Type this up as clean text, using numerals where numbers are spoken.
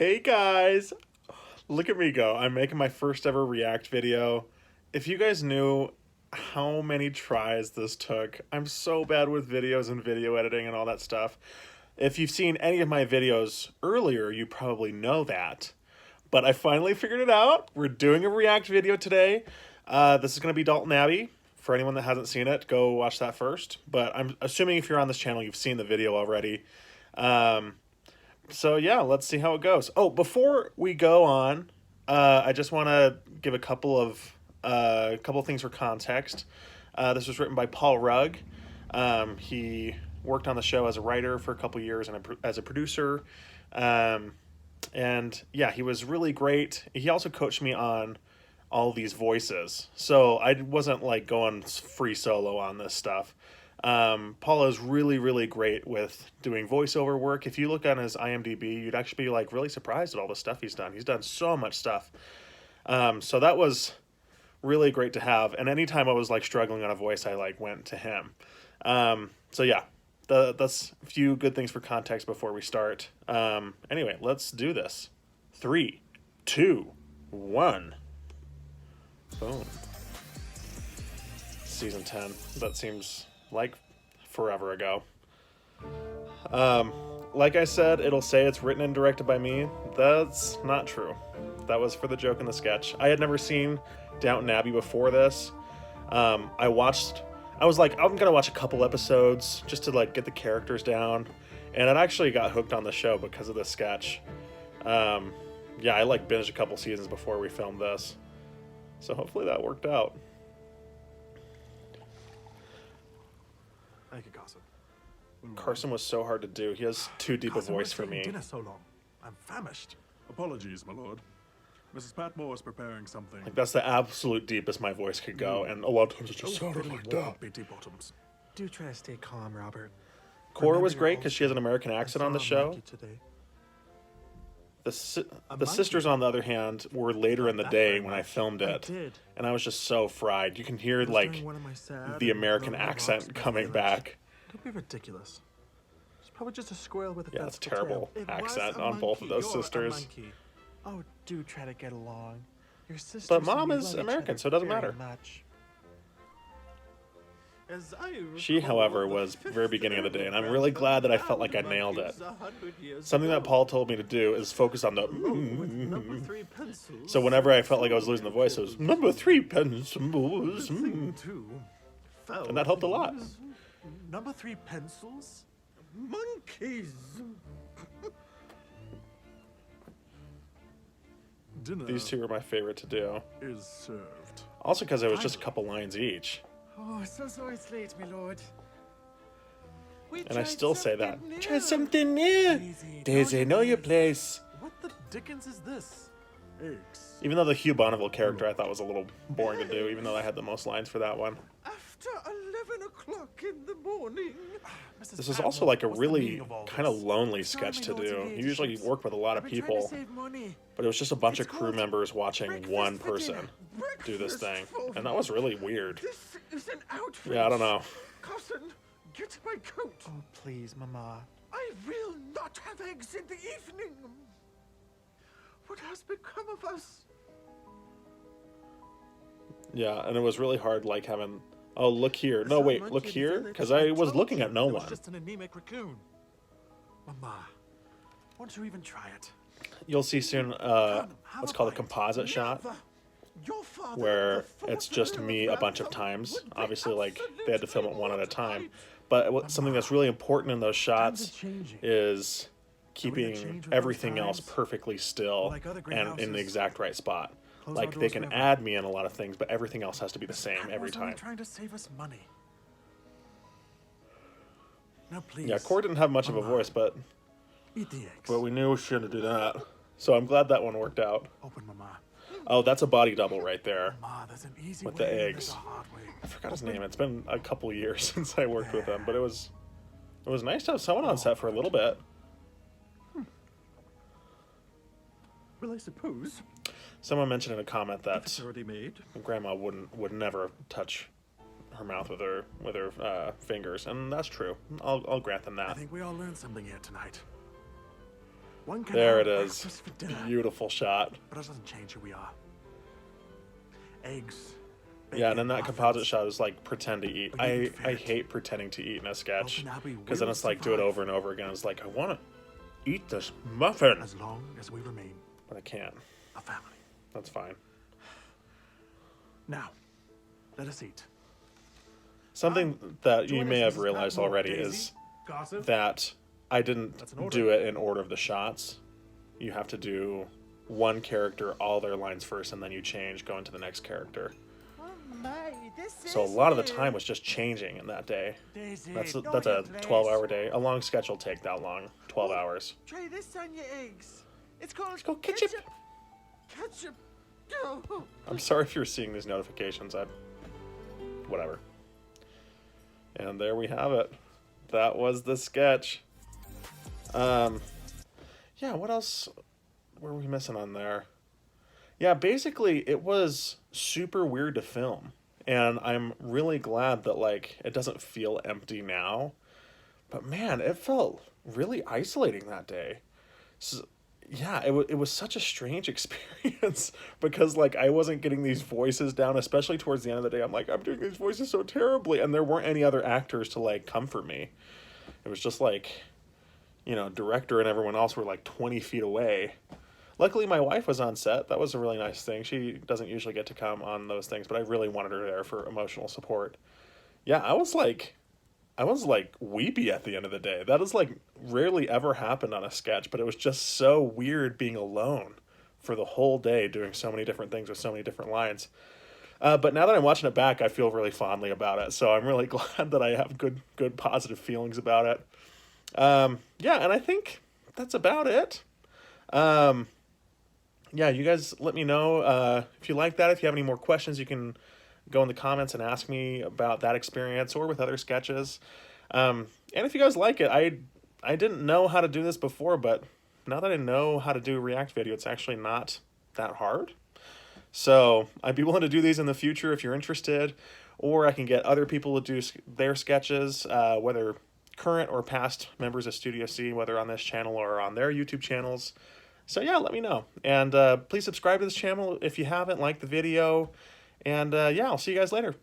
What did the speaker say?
Hey guys, look at me go. I'm making my first ever React video. If you guys knew how many tries this took, I'm so bad with videos and video editing and all that stuff. If you've seen any of my videos earlier, you probably know that. But I finally figured it out. We're doing a React video today. This is going to be Dalton Abbey. For anyone that hasn't seen it, go watch that first. But I'm assuming if you're on this channel, you've seen the video already. So yeah, let's see how it goes. Oh, before we go on, I just want to give a couple of things for context. This was written by Paul Rugg. He worked on the show as a writer for a couple years and as a producer. And yeah, he was really great. He also coached me on all these voices, so I wasn't like going free solo on this stuff. Paul is really great with doing voiceover work. If you look on his IMDb, you'd actually be like really surprised at all the stuff he's done. He's done so much stuff. So that was really great to have. And anytime I was like struggling on a voice, I like went to him. So yeah, that's a few good things for context before we start. Anyway, let's do this. 3, 2, 1. Boom. Season 10. That seems like forever ago. Like I said, it'll say it's written and directed by me. That's not true. That was for the joke in the sketch. I had never seen Downton Abbey before this. I was like, I'm gonna watch a couple episodes just to like get the characters down, and I actually got hooked on the show because of this sketch. Yeah, I like binged a couple seasons before we filmed this, so hopefully that worked out. Thank you, Carson. Carson was so hard to do. He has too deep a voice for me. Dinner so long. I'm famished. Apologies, my lord. Mrs. Patmore is preparing something. Like, that's the absolute deepest my voice could go, and a lot of times it just sounded like that. Bitty bottoms. Do try to stay calm, Robert. Cora was great because she has an American accent on the show. The sisters, on the other hand, were later in the day when I filmed it, and I was just so fried. You can hear like the American accent coming back. Don't be ridiculous. It's probably just a squirrel with a Yeah, it's terrible accent on both of those sisters. Oh, do try to get along. Your sister. But Mom is American, so it doesn't matter. She, however, was very beginning of the day, and I'm really glad that I felt like I nailed it. Something that Paul told me to do is focus on the so whenever I felt like I was losing the voice, it was number 3 pencils. And that helped a lot. Number 3 pencils? Monkeys! Dinner These two were my favorite to do. is served. Also because it was just a couple lines each. Oh, so sorry it's late, my lord. And I still say that. Try something new. Daisy, know your place. What the dickens is this? Eggs. Even though the Hugh Bonneville character I thought was a little boring to do, even though I had the most lines for that one. After 11 o'clock in the morning. This is also like a really kind of lonely sketch to do. You usually work with a lot of people, but it was just a bunch of crew members watching one person do this thing, and that was really weird. This is an outrage. Yeah, I don't know. Cousin, get my coat. Oh, please, Mama. I will not have eggs in the evening. What has become of us? Yeah, and it was really hard, like having, oh, look here. No, wait, look here? Because I was looking at no one. Just an anemic raccoon. Mama, won't you even try it? You'll see soon what's called a composite shot, where it's just me a bunch of times. Obviously, like, they had to film it one at a time. But something that's really important in those shots is keeping everything else perfectly still and in the exact right spot. Like, they can add me in a lot of things, but everything else has to be the same every time. Trying to save us money. Now, please. Yeah, Cora didn't have much of a voice, but Eat the eggs. we knew she shouldn't do that. So I'm glad that one worked out. Open, Mama. Oh, that's a body double right there. Mama, there's an easy With way the and eggs. there's a hard way. I forgot his name. It's been a couple years since I worked with him, but it was nice to have someone on set for a little bit. Well, I suppose. Someone mentioned in a comment that It's already made. Grandma would never touch her mouth with her fingers, and that's true. I'll grant them I that. think we all learned something here tonight. One can There have it is. breakfast for dinner, Beautiful shot. but it doesn't change who we are. Eggs. Yeah, and then bacon, that composite muffins. shot is like pretend to eat. But you I can feel it. hate pretending to eat in a sketch, Dalton Abbey because then will it's like do it survive. over and over again. It's like I want to eat this muffin, As long as we remain but I can't. a family. That's fine. Now, let us eat. Something that you Join may us, have Mrs. realized Patmore, already Daisy, is Gossip. that I didn't That's an order. do it in order of the shots. You have to do one character, all their lines first, and then you change, go into the next character. Oh my, this So a is lot of the it. time was just changing in that day. Daisy. That's a Know your 12-hour place. day. A long sketch will take that long, 12 Oh. hours. Try this on your eggs. It's called called ketchup. Ketchup. Oh. I'm sorry if you're seeing these notifications. Whatever. And there we have it. That was the sketch. Yeah, what else were we missing on there? Yeah, basically it was super weird to film. And I'm really glad that like it doesn't feel empty now. But man, it felt really isolating that day. So, yeah, it was such a strange experience because like I wasn't getting these voices down, especially towards the end of the day. I'm like, I'm doing these voices so terribly, and there weren't any other actors to like comfort me. It was just like, you know, director and everyone else were like 20 feet away. Luckily, my wife was on set. That was a really nice thing. She doesn't usually get to come on those things, but I really wanted her there for emotional support. Yeah, I was like weepy at the end of the day. That has like rarely ever happened on a sketch, but it was just so weird being alone for the whole day doing so many different things with so many different lines. But now that I'm watching it back, I feel really fondly about it. So I'm really glad that I have good positive feelings about it. Yeah, and I think that's about it. Yeah, you guys let me know if you like that. If you have any more questions, you can go in the comments and ask me about that experience or with other sketches. And if you guys like it, I didn't know how to do this before, but now that I know how to do a React video, it's actually not that hard. So I'd be willing to do these in the future if you're interested, or I can get other people to do their sketches, whether current or past members of Studio C, whether on this channel or on their YouTube channels. So yeah, let me know. And please subscribe to this channel if you haven't, like the video. And yeah, I'll see you guys later.